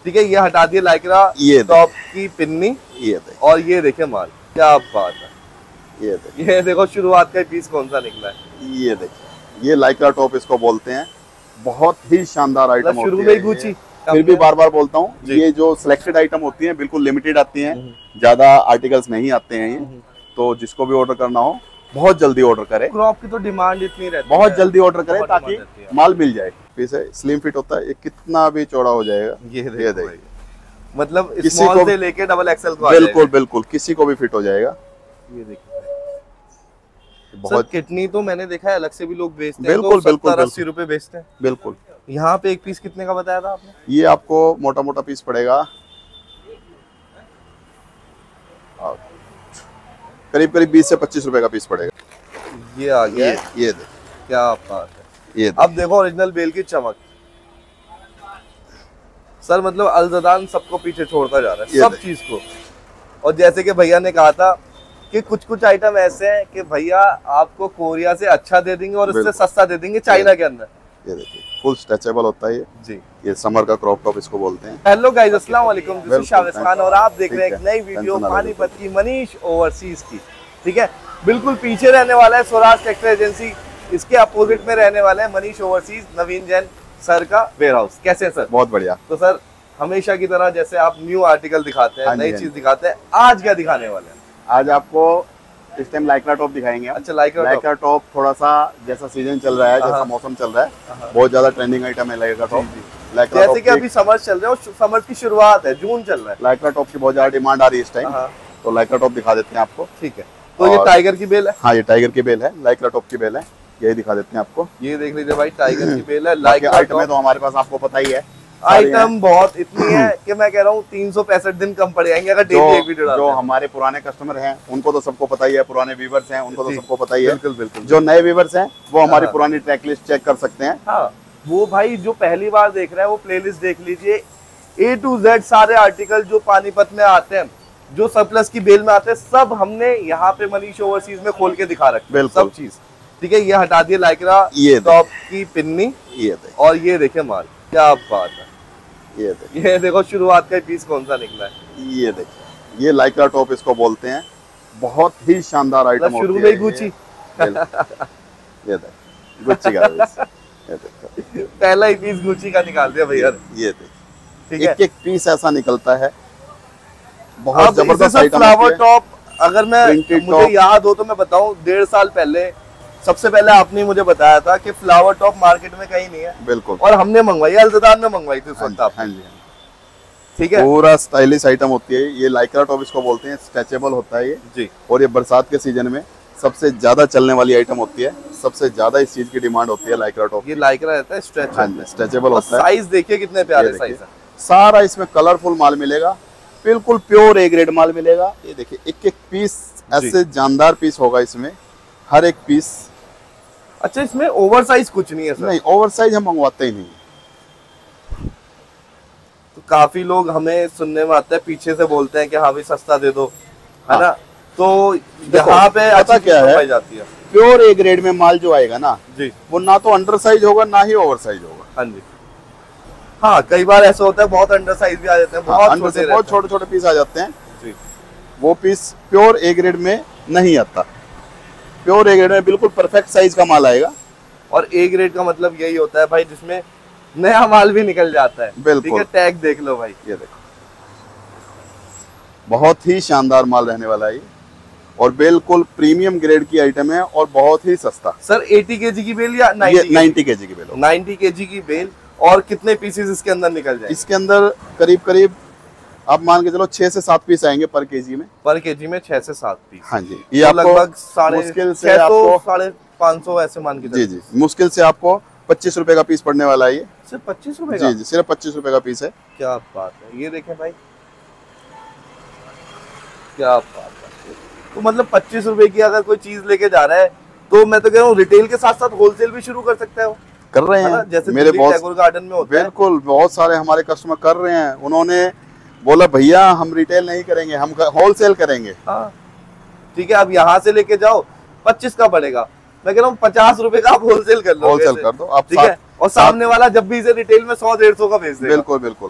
ठीक है, ये हटा दिए लाइक्रा ये टॉप की पिन्नी, ये देखिए, और ये देखे माल, क्या बात है। ये देखिए, ये देखो शुरुआत का पीस कौन सा निकला है, ये देखिए, ये लाइक्रा टॉप इसको बोलते हैं। बहुत ही शानदार आइटम होती है। शुरू में ही गुची, फिर भी बार बार बोलता हूँ, ये जो सिलेक्टेड आइटम होती है बिल्कुल लिमिटेड आती हैं, ज्यादा आर्टिकल्स नहीं आते हैं ये। तो जिसको भी ऑर्डर करना हो बहुत जल्दी ऑर्डर करें। क्रॉप की तो डिमांड इतनी रहती है, बहुत जल्दी ऑर्डर करें ताकि माल मिल जाए। पीस है, स्लिम फिट होता है, ये कितना भी चौड़ा हो जाएगा। ये देखिए, मतलब किसी स्मॉल को से लेके डबल एक्सेल को बिल्कुल बिल्कुल किसी को भी फिट हो जाएगा। ये देखिए बहुत किडनी तो मैंने देखा है अलग से भी लोग बेचते हैं, बिल्कुल, तो बिल्कुल, 70-80 रुपए बेचते हैं। बिल्कुल। यहाँ पे एक पीस कितने का बताया था आपने? ये आपको मोटा मोटा पीस पड़ेगा करीब करीब 20 से 25 रुपए का पीस पड़ेगा। ये आ गया, ये देखिए, क्या बात है। ये अब देखो ओरिजिनल बेल की चमक सर, मतलब अलजदान सबको पीछे छोड़ता जा रहा है, सब चीज को। और जैसे कि भैया ने कहा था कि कुछ कुछ आइटम ऐसे हैं कि भैया आपको कोरिया से अच्छा दे देंगे और इससे सस्ता दे देंगे चाइना के अंदर। ये देखिए, फुल स्ट्रेचेबल होता है ये जी। ये समर का क्रॉप टॉप इसको बोलते हैं। हेलो गाइस, अस्सलाम वालेकुम, दिस इज शावेज खान और आप देख रहे हैं एक नई वीडियो पानीपत की मनीष ओवरसीज की। ठीक है, बिल्कुल पीछे रहने वाला है स्वराज टेक्सटाइल एजेंसी, इसके अपोजिट में रहने वाला है मनीष ओवरसीज, नवीन जैन सर का वेयर हाउस। कैसे हैं सर? बहुत बढ़िया। तो सर हमेशा की तरह जैसे आप न्यू आर्टिकल दिखाते हैं, नई चीज दिखाते हैं, आज क्या दिखाने वाले हैं? आज आपको इस टाइम लाइक्रा टॉप दिखाएंगे। अच्छा, लाइक्रा टॉप थोड़ा सा जैसा सीजन चल रहा है, जैसा मौसम चल रहा है, बहुत ज्यादा ट्रेंडिंग आइटम है लाइक्रा टॉप। जैसे कि अभी समर चल रहा है और समर की शुरुआत है, जून चल रहा है, लाइक्रा टॉप की बहुत ज्यादा डिमांड आ रही है इस टाइम, तो लाइक्रा टॉप दिखा देते हैं आपको। ठीक है, तो ये टाइगर की बेल है? हाँ, ये टाइगर की बेल है, लाइक्रा टॉप की बेल है, यही दिखा देते हैं आपको। ये देख लीजिए भाई, टाइगर की बेल है। लाइक्रा आइटम है तो हमारे पास आपको पता ही है, आइटम बहुत इतनी है कि मैं कह रहा हूँ 365 दिन कम पड़ जाएंगे अगर डेली एक वीडियो डालते हैं। जो हमारे पुराने कस्टमर हैं उनको तो सबको पता ही है, पुराने व्यूवर्स हैं उनको तो सबको पता ही है। बिल्कुल बिल्कुल। जो नए व्यूवर्स हैं वो हमारी पुरानी ट्रैक लिस्ट चेक कर सकते हैं। हाँ, वो भाई जो पहली बार देख रहे हैं वो प्लेलिस्ट देख लीजिए, A to Z सारे आर्टिकल जो पानीपत में आते हैं, जो सरप्लस की बेल में आते हैं, सब हमने यहाँ पे मनीष ओवरसीज में खोल के दिखा रखे हैं, सब चीज। ठीक है, ये हटा दिए लाइक्रा टॉप की पिन्नी, और ये देखे माल, क्या बात है। ये देखो शुरुआत का पीस कौन सा निकला है, ये देखिए, ये लाइक्रा टॉप इसको बोलते हैं। बहुत ही शानदार आइटम शुरू में ही गुची। ये देखो, गुची का पीस, ये देखो, पहला ही पीस गुची का निकाल दिया भैया। ये देखिए, एक एक पीस ऐसा निकलता है, बहुत जबरदस्त आइटम। फ्लावर टॉप अगर मुझे याद हो तो मैं बताऊं, 1.5 साल पहले सबसे पहले आपने मुझे बताया था कि फ्लावर टॉप मार्केट में कहीं नहीं है। बिल्कुल। और हमने मंगवाई, अलजदान में मंगवाई थी उस वक्त। हाँ जी, ठीक है, पूरा स्टाइलिश आइटम होती है ये। लाइक्रा टॉप इसको बोलते हैं, स्ट्रेचेबल होता है ये जी। और ये बरसात के सीजन में सबसे ज्यादा चलने वाली आइटम होती है, सबसे ज्यादा इस चीज की डिमांड होती है लाइक्रा टॉप। ये लाइक्रा रहता है स्ट्रेचेबल होता है। साइज देखिए कितने प्यारे साइज है। सारा इसमें कलरफुल माल मिलेगा, बिल्कुल प्योर ए ग्रेड माल मिलेगा। ये देखिए, एक एक पीस ऐसे जानदार पीस होगा इसमें, हर एक पीस। अच्छा, इसमें ओवर साइज कुछ नहीं है सर? नहीं, ओवर साइज हम मंगवाते ही नहीं। तो काफी लोग हमें सुनने में आता है, पीछे से बोलते हैं कि हाँ भाई सस्ता दे दो, है ना? तो यहाँ पे पता क्या है, जाती है प्योर ए ग्रेड में माल जो आएगा ना जी, वो ना तो अंडर साइज होगा ना ही ओवर साइज होगा। हाँ जी। हाँ, कई बार ऐसा होता है बहुत अंडर साइज भी आ जाते हैं, बहुत छोटे छोटे पीस आ जाते हैं जी। वो पीस प्योर ए ग्रेड में नहीं आता। प्योर ए ग्रेड में बिल्कुल परफेक्ट साइज का माल आएगा। और ए ग्रेड का मतलब यही होता है भाई जिसमें नया माल भी निकल जाता है। बिल्कुल। ठीक है, टैग देख लो भाई, ये देखो, बहुत ही शानदार माल रहने वाला है और बिल्कुल प्रीमियम ग्रेड की आइटम है और बहुत ही सस्ता। सर 80 kg की बेल या 90 kg की बेल? 90 kg की बेल। और कितने पीसेस इसके अंदर निकल जाए? इसके अंदर करीब करीब आप मान के चलो 6 से 7 पीस आएंगे पर केजी में। पर केजी में 6 से 7 पीस। हाँ जी, ये आपको लगभग मुश्किल से आपको 550 ऐसे मान के जी जी, मुश्किल से आपको 25 रुपए का पीस पड़ने वाला है ये। सिर्फ 25 रुपए का? जी जी, सिर्फ 25 रुपए का पीस है। क्या बात है, ये देखें भाई, क्या बात है। तो मतलब 25 रुपए की अगर कोई चीज लेके जा रहा है तो मैं तो कह रहा हूँ रिटेल के साथ साथ होलसेल भी शुरू कर सकता है वो। कर रहे हैं, जैसे मेरे टैगोर गार्डन में होता है। बिल्कुल, बहुत सारे हमारे कस्टमर कर रहे हैं। उन्होंने बोला भैया हम रिटेल नहीं करेंगे, हम होलसेल करेंगे। हाँ ठीक है, अब यहाँ से लेके जाओ 25 का पड़ेगा, मैं कह रहा हूँ 50 रुपए का आप होलसेल कर लो। होलसेल कर दो आप, ठीक है। और सामने वाला जब भी इसे रिटेल में 100-150 का बेच देगा। बिल्कुल बिल्कुल।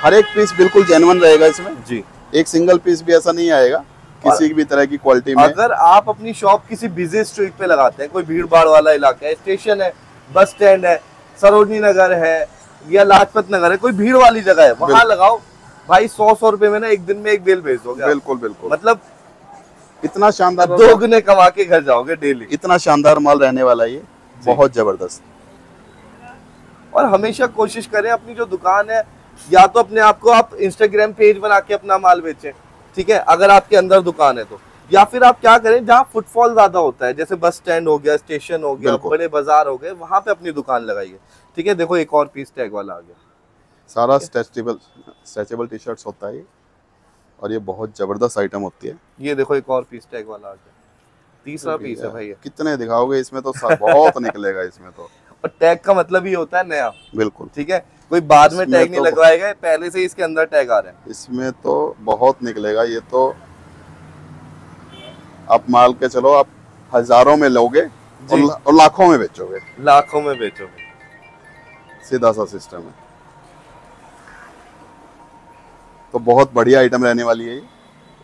हर एक पीस बिल्कुल जेन्युइन रहेगा इसमें जी। एक सिंगल पीस भी ऐसा नहीं आएगा किसी भी तरह की क्वालिटी में। अगर आप अपनी शॉप किसी बिजी स्ट्रीट पे लगाते हैं, कोई भीड़ भाड़ वाला इलाका है, स्टेशन है, बस स्टैंड है, सरोजनी नगर है या लाजपत नगर है, कोई भीड़ वाली जगह है, वहां लगाओ भाई। 100 रुपए में ना एक दिन में एक बेल बेच दोगे। बिल्कुल बिल्कुल, मतलब इतना शानदार, दोगुने कमा के घर जाओगे डेली। इतना शानदार माल रहने वाला है ये, बहुत जबरदस्त। और हमेशा कोशिश करें अपनी जो दुकान है, या तो अपने आप को आप इंस्टाग्राम पेज बना के अपना माल बेचें, ठीक है, अगर आपके अंदर दुकान है तो। या फिर आप क्या करें, जहाँ फुटफॉल ज्यादा होता है, जैसे बस स्टैंड हो गया, स्टेशन हो गया, बड़े बाजार हो गए, वहां पे अपनी दुकान लगाइए। ठीक है, देखो एक और पीस टैग वाला आ गया। सारा स्ट्रेचेबल टी शर्ट्स होता है ये, और ये बहुत जबरदस्त आइटम होती है। ये देखो एक और पीस टैग वाला आ गया, तीसरा पीस है भाई। कितने दिखाओगे इसमें तो बहुत निकलेगा इसमें तो। और टैग का मतलब ये होता है नया। बिल्कुल, ठीक है, कोई बाद में टैग नहीं लगवाएगा, पहले से इसके अंदर टैग आ रहे हैं। इसमें तो बहुत निकलेगा ये तो। आप माल के चलो, आप हजारों में लोगे और लाखों में बेचोगे। लाखों में बेचोगे, सीधा सा सिस्टम है। तो बहुत बढ़िया आइटम रहने वाली है ये।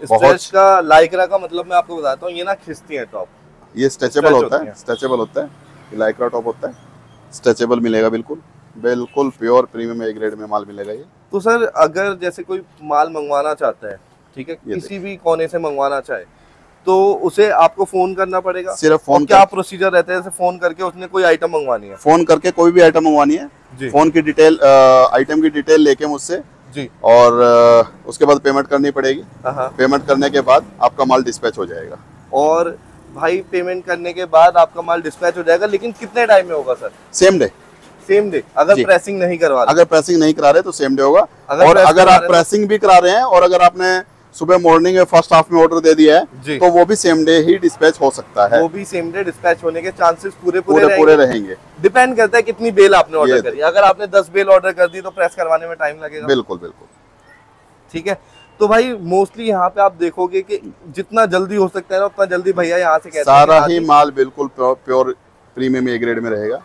स्ट्रेच का लाइक्रा का मतलब मैं आपको बताता हूँ, ये ना खिंचती है टॉप। ये स्ट्रेचेबल होता है, स्ट्रेचेबल होता है, ये लाइक्रा टॉप होता है, स्ट्रेचेबल मिलेगा। बिल्कुल बिल्कुल प्योर प्रीमियम ए ग्रेड में माल मिलेगा ये। तो सर अगर जैसे कोई माल मंगवाना चाहता है, ठीक है, किसी भी कोने से मंगवाना चाहे, तो उसे आपको फोन करना पड़ेगा? सिर्फ फोन। क्या प्रोसीजर रहता है, जैसे फोन करके उसने कोई आइटम मंगवानी है? फोन करके कोई भी आइटम मंगवानी है, फोन की डिटेल, आइटम की डिटेल लेके मुझसे जी, और उसके बाद पेमेंट करनी पड़ेगी। पेमेंट करने के बाद आपका माल डिस्पैच हो जाएगा। और भाई पेमेंट करने के बाद आपका माल डिस्पैच हो जाएगा, लेकिन कितने टाइम में होगा sir? Same day. Same day, अगर प्रेसिंग नहीं करवा रहे? अगर प्रेसिंग नहीं करा रहे तो सेम डे होगा। और अगर आप प्रेसिंग भी करा रहे हैं और अगर आपने सुबह मॉर्निंग में फर्स्ट हाफ में ऑर्डर दे दिया है तो वो भी सेम डे ही डिस्पैच हो सकता है। वो भी सेम डे डिस्पैच होने के चांसेस पूरे रहेंगे। डिपेंड करता है कितनी बेल आपने ऑर्डर करी। अगर आपने 10 बेल ऑर्डर कर दी तो प्रेस करवाने में टाइम लगेगा। बिल्कुल बिल्कुल, ठीक है। तो भाई मोस्टली यहाँ पे आप देखोगे कि जितना जल्दी हो सकता है ना उतना जल्दी भैया यहाँ से कहते हैं सारा ही माल बिल्कुल प्योर प्रीमियम ए ग्रेड में रहेगा।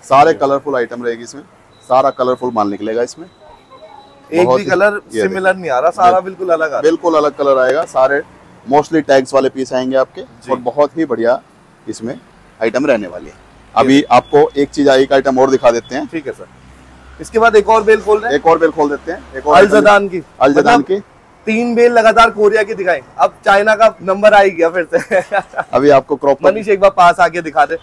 सारे कलरफुल आइटम रहेगी इसमें, सारा कलरफुल माल निकलेगा इसमें। एक भी कलर सिमिलर नहीं आ रहा, सारा बिल्कुल अलग आ रहा है। बिल्कुल अलग कलर आएगा। सारे मोस्टली टैग्स वाले पीस आएंगे आपके, और बहुत ही बढ़िया इसमें आइटम रहने वाली है। अभी आपको एक चीज, एक आइटम और दिखा देते हैं। ठीक है सर। इसके बाद एक और बेल खोल रहे हैं। एक और बेल खोल देते हैं, एक और अल-जदान की। अल-जदान की 3 बेल लगातार कोरिया की दिखाई, अब चाइना का नंबर आ गया फिर से। अभी आपको क्रॉप, मनीष एक बार पास आके दिखा दे।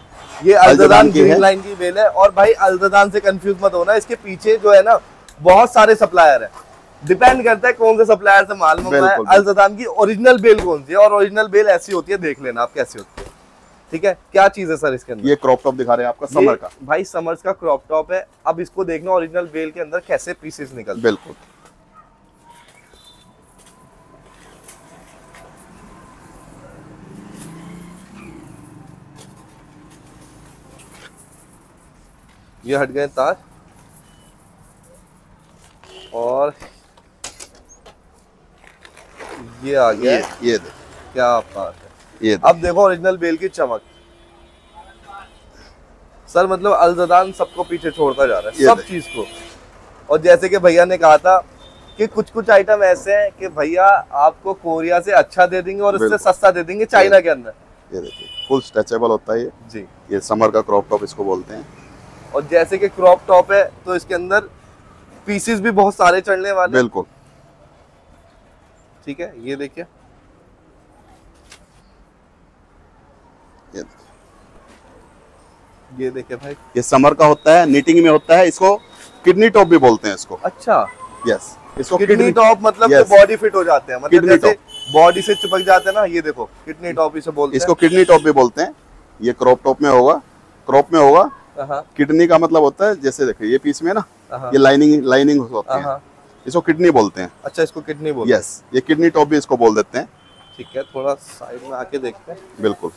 ये अल-जदान ग्रीन लाइन की बेल है। और भाई अल-जदान से कंफ्यूज मत होना, इसके पीछे जो है ना बहुत सारे सप्लायर है। डिपेंड करता है कौन से सप्लायर से माल मंगवाया। अल-जदान की ओरिजिनल बेल कौन सी है, और ओरिजिनल बेल ऐसी होती है, देख लेना आप कैसी होती है। ठीक है, क्या चीज है सर इसके अंदर? ये क्रॉप टॉप दिखा रहे हैं आपका समर का। भाई समर्स का क्रॉप टॉप है। अब इसको देखना ओरिजिनल बेल के अंदर कैसे पीसेस निकलते। बिल्कुल, ये हट गए तार, और ये आ गया। ये देखो क्या बात है। ये अब देखो ओरिजिनल बेल की चमक। सर मतलब अल-जदान सबको पीछे छोड़ता जा रहा है, सब चीज को। और जैसे कि भैया ने कहा था कि कुछ कुछ आइटम ऐसे हैं कि भैया आपको कोरिया से अच्छा दे देंगे और इससे सस्ता दे देंगे चाइना के अंदर। ये देखिए फुल स्ट्रेचेबल होता है ये जी। ये समर का क्रॉप टॉप इसको बोलते हैं। और जैसे कि क्रॉप टॉप है तो इसके अंदर पीसेस भी बहुत सारे चढ़ने वाले। बिल्कुल, ठीक है। ये देखिए, ये देखिए भाई, ये समर का होता है, निटिंग में होता है। इसको किडनी टॉप भी बोलते हैं इसको। अच्छा, यस, इसको किडनी टॉप मतलब जो बॉडी फिट हो जाते हैं, मतलब जैसे बॉडी से चिपक जाते हैं ना, ये देखो किडनी टॉप इसे बोलते हैं। इसको किडनी टॉप भी बोलते हैं। ये क्रॉप टॉप में होगा, क्रॉप में होगा। किडनी का मतलब होता है, जैसे देखिए ये पीस में ना ये लाइनिंग होती है, इसको किडनी बोलते हैं। अच्छा, इसको किडनी बोलते हैं। यस, ये किडनी टॉप भी इसको बोल देते हैं। ठीक है, थोड़ा साइड में आके देखते हैं। बिल्कुल,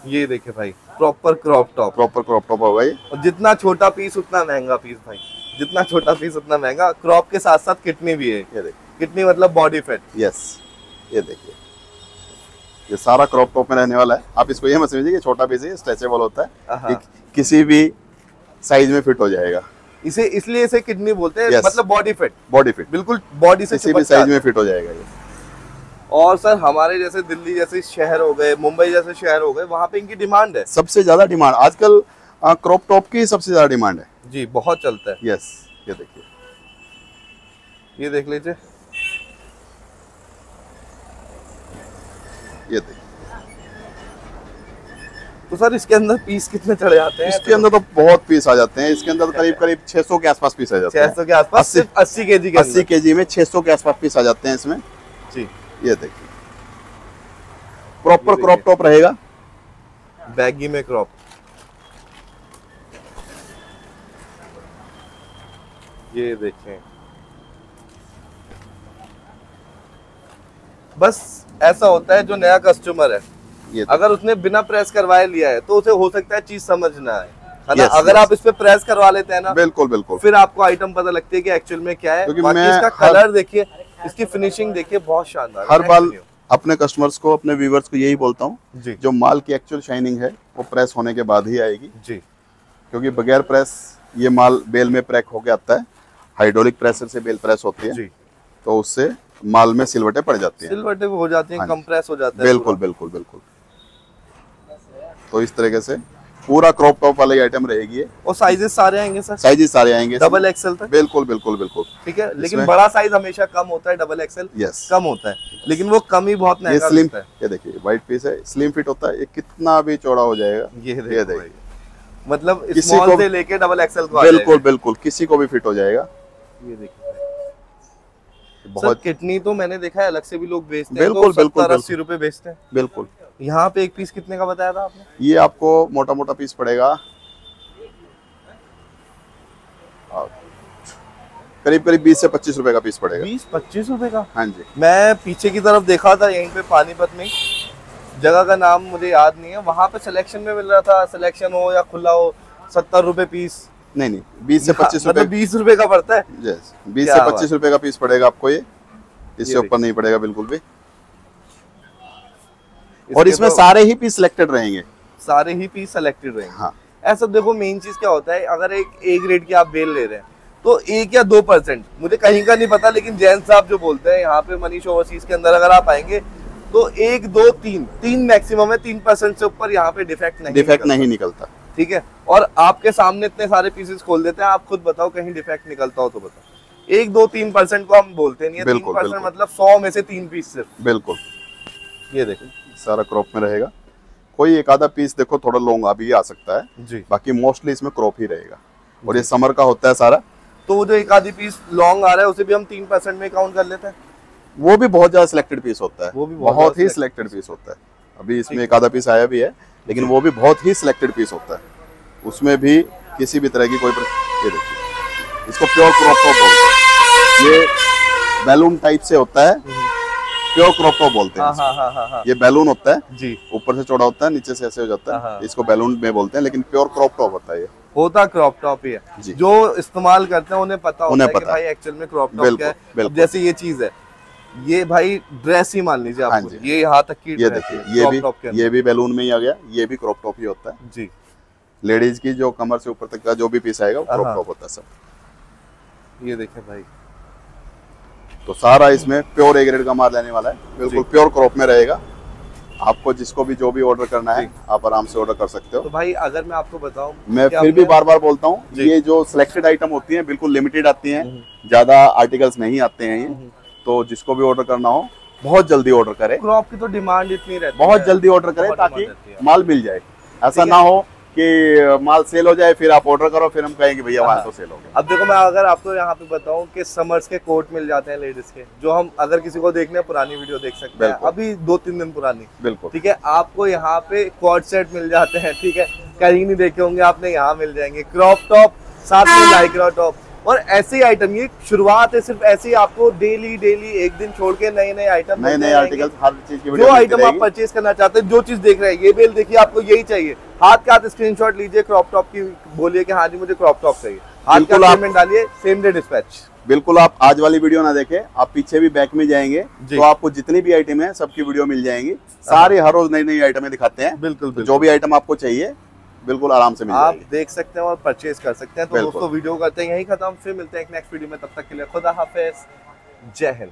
ये देखिए भाई, proper crop top. Proper crop top होगा ये। और जितना छोटा पीस उतना महंगा पीस भाई, जितना छोटा पीस उतना महंगा। क्रॉप के साथ साथ किडनी भी है। ये देखिए, किडनी मतलब बॉडी फैट। यस, ये देखिए, ये सारा क्रॉप टॉप में रहने वाला है। आप इसको ये मत समझिए कि छोटा पीस है, स्ट्रेचेबल होता है, किसी भी साइज में फिट हो जाएगा। इसे इसलिए इसे किडनी बोलते हैं, Yes. मतलब बॉडी फिट, बॉडी फिट, बिल्कुल बॉडी से किसी भी चिपक जाता साइज है। में फिट हो जाएगा ये। और सर हमारे जैसे दिल्ली जैसे शहर हो गए, मुंबई जैसे शहर हो गए, वहाँ पे इनकी डिमांड है सबसे ज्यादा डिमांड आजकल क्रॉप टॉप की सबसे ज्यादा डिमांड है जी, बहुत चलता है। यस। ये देखिए, ये देख लीजिए, ये देखिए, तो सर इसके अंदर पीस कितने चढ़े जाते हैं? इसके अंदर तो बहुत पीस आ जाते हैं। इसके अंदर करीब करीब 600 के आसपास पीस आ जाते हैं। 600 के आसपास, सिर्फ 80 केजी के 80 केजी में 600 के आसपास पीस आ जाते हैं इसमें जी। ये देखिए, प्रॉपर देखिए। क्रॉप टॉप रहेगा, बैगी में क्रॉप। ये देखें, बस ऐसा होता है जो नया कस्टमर है, ये अगर उसने बिना प्रेस करवाए लिया है तो उसे हो सकता है चीज समझ ना आए, है ना? Yes, अगर yes. आप इस पे प्रेस करवा लेते हैं ना, बिल्कुल बिल्कुल, फिर आपको आइटम पता लगती है कि एक्चुअल में क्या है। क्योंकि बाकी मैं इसका कलर देखिए, इसकी फिनिशिंग देखिए, बहुत शानदार। हर बार अपने कस्टमर्स को, अपने व्यूवर्स को यही बोलता हूँ, जी जो माल की एक्चुअल शाइनिंग है वो प्रेस होने के बाद ही आएगी, जी, क्योंकि बगैर प्रेस ये माल बेल में पैक होके आता है। हाइड्रोलिक प्रेसर से बेल प्रेस होती है जी, तो उससे माल में सिलवटें पड़ जाती हैं। सिलवटे हो जाती हैं, हाँ जी। कंप्रेस हो जाता है बिल्कुल पूरा। बिल्कुल बिल्कुल। तो इस तरीके से पूरा क्रॉप टॉप वाली आइटम रहेगी ये। और साइजेस सारे आएंगे सर, साइजेस सारे आएंगे डबल एक्सेल तक। बिल्कुल बिल्कुल बिल्कुल। ठीक है, लेकिन इसमें- बड़ा साइज हमेशा कम होता है, डबल एक्सेल यस, कम होता है, लेकिन वो कम ही बहुत ये महंगा स्लिम, बिकता है। ये देखिए व्हाइट पीस है, स्लिम फिट होता है, ये कितना भी चौड़ा हो जाएगा। ये ये देखो देखिए। भाई, मतलब किसी स्मॉल को- से लेके डबल एक्सेल को आ बिल्कुल जाएगा। बिल्कुल, किसी को भी फिट हो जाएगा। ये देखिए सर, बहुत किडनी तो मैंने देखा है अलग से भी लोग बेचते हैं, बिल्कुल, तो बिल्कुल, 70-80 रुपए बेचते हैं। बिल्कुल। यहाँ पे एक पीस कितने का बताया था आपने? ये आपको मोटा मोटा पीस पड़ेगा करीब करीब 20 से 25 रुपए का पीस पड़ेगा। 20-25 रुपए का? हाँ जी। मैं पीछे की तरफ देखा था, यहीं पे पानीपत में, जगह का नाम मुझे याद नहीं है, वहां पे सिलेक्शन में मिल रहा था, सिलेक्शन हो या खुला हो, 70 रुपए पीस। नहीं नहीं, 20 से 25 रुपए, मतलब 20 रुपए का पड़ता है। यस, 20 क्या से बात। 25 रुपए का पीस पड़ेगा आपको ये, इससे ये ऊपर नहीं पड़ेगा बिल्कुल भी। इसके और इसमें तो सारे ही पीस सिलेक्टेड रहेंगे। सारे ही पीस सेलेक्टेड रहेंगे। हाँ, ऐसा देखो, मेन चीज क्या होता है, अगर एक ए ग्रेड की आप बेल ले रहे हैं तो 1 या 2%, मुझे कहीं का नहीं पता, लेकिन जैन साहब जो बोलते हैं यहाँ पे मनीष ओवरसीज के अंदर अगर आप आएंगे तो 1, 2, 3 मैक्सिमम है, 3% से ऊपर यहाँ पे डिफेक्ट नहीं निकलता। ठीक है, और आपके सामने इतने सारे पीसेस खोल देते हैं, आप खुद बताओ कहीं डिफेक्ट निकलता हो तो बताओ। 1, 2, 3% को हम बोलते नहीं है, बिल्कुल, 3% बिल्कुल। मतलब 100 में से 3 पीस सिर्फ। बिल्कुल, ये देखो सारा क्रॉप में रहेगा। कोई एक आधा पीस देखो थोड़ा लॉन्ग अभी आ सकता है, जी, बाकी मोस्टली इसमें क्रॉप ही रहेगा। और ये समर का होता है सारा, तो वो जो एक आधी पीस लॉन्ग आ रहा है उसे भी हम 3% में काउंट कर लेते हैं। वो भी बहुत ज्यादा सिलेक्टेड पीस होता है, वो भी बहुत बहुत ही ज्यादा सिलेक्टेड पीस होता है। अभी इसमें एक आधा पीस आया भी है, लेकिन वो भी बहुत ही सिलेक्टेड पीस होता है। उसमें भी किसी भी तरह की कोई ये देखिए, इसको प्योर क्रॉप टॉप बोलते हैं। ये बैलून टाइप से होता है, प्योर क्रॉप टॉप बोलते हैं। हाँ। ये बैलून होता है, जी, ऊपर से चौड़ा होता है, नीचे से ऐसे हो जाता हाँ। है, इसको बैलून में बोलते हैं, लेकिन प्योर क्रॉप टॉप होता है ये। होता क्रॉप टॉप ही है। जी। जो इस्तेमाल करते हैं उन्हें पता होता है कि पता भाई एक्चुअल में क्रॉप टॉप बिल्कुल, क्या है। बिल्कुल। अब जैसे ये चीज है, ये भाई ड्रेस ही मान लीजिए हाँ आपको, जी। ये यहाँ तक की ये dress है, देखिए, crop top के अंदर। ये भी बैलून में ही आ गया, ये भी क्रॉप टॉप ही होता है। जी, लेडीज की जो कमर से ऊपर तक का जो भी पीस आएगा वो क्रॉप हाँ। टॉप होता है सब। ये देखें भाई, तो सारा इसमें प्योर ए ग्रेड का माल लेने वाला है, बिल्कुल प्योर क्रॉप में रहेगा। आपको जिसको भी जो भी ऑर्डर करना है आप आराम से ऑर्डर कर सकते तो हो। भाई अगर मैं आपको बताऊं, मैं कि फिर भी आपने- बार बार बोलता हूँ, जी। ये जो सिलेक्टेड आइटम होती हैं बिल्कुल लिमिटेड आती हैं, ज्यादा आर्टिकल्स नहीं आते हैं ये। तो जिसको भी ऑर्डर करना हो बहुत जल्दी ऑर्डर करें, क्रॉप की तो डिमांड इतनी रहती बहुत है, जल्दी ऑर्डर करें बहुत ताकि डिमांड रहती है। माल मिल जाए। ऐसा ठीक ना हो कि माल सेल हो जाए फिर आप ऑर्डर करो, फिर हम कहेंगे भैया वहाँ तो सेल हो गया। अब देखो, मैं अगर आपको यहाँ पे बताऊं कि समर्स के कोट मिल जाते हैं लेडीज के, जो हम अगर किसी को देखने पुरानी वीडियो देख सकते हैं, बिल्कुल। अभी 2-3 दिन पुरानी। बिल्कुल, ठीक है, आपको यहाँ पे क्वाड सेट मिल जाते हैं। ठीक है, कहीं नहीं देखे होंगे आपने, यहाँ मिल जाएंगे क्रॉप टॉप, साथ में लाइक्रा टॉप। और ऐसे आइटम, ये शुरुआत है, सिर्फ ऐसे ही आपको डेली एक दिन छोड़ के नए आइटम, नए आर्टिकल, हर चीज की जो वीडियो आइटम आप परचेज करना चाहते हैं, जो चीज देख रहे हैं, ये बेल देखिए, आपको यही चाहिए, हाथ का हाथ स्क्रीनशॉट लीजिए क्रॉप टॉप की, बोलिए कि हाँ जी मुझे क्रॉप टॉप चाहिए, हाथ का बिल्कुल। पेमेंट डालिए, सेम डे डिस्पैच। बिल्कुल, आप आज वाली वीडियो ना देखें, आप पीछे भी बैक में जाएंगे जी। तो आपको जितनी भी आइटम है सबकी वीडियो मिल जाएंगी। सारे हर रोज नई आइटमें दिखाते हैं। बिल्कुल, तो जो भी आइटम आपको चाहिए बिल्कुल आराम से मिल आप जाएगी। देख सकते हैं और परचेज कर सकते हैं। तो बिल्कुल। दोस्तों वीडियो करते हैं यहीं खत्म, फिर मिलते हैं एक नेक्स्ट वीडियो में, तब तक के लिए खुदा हाफिज, जय हिंद।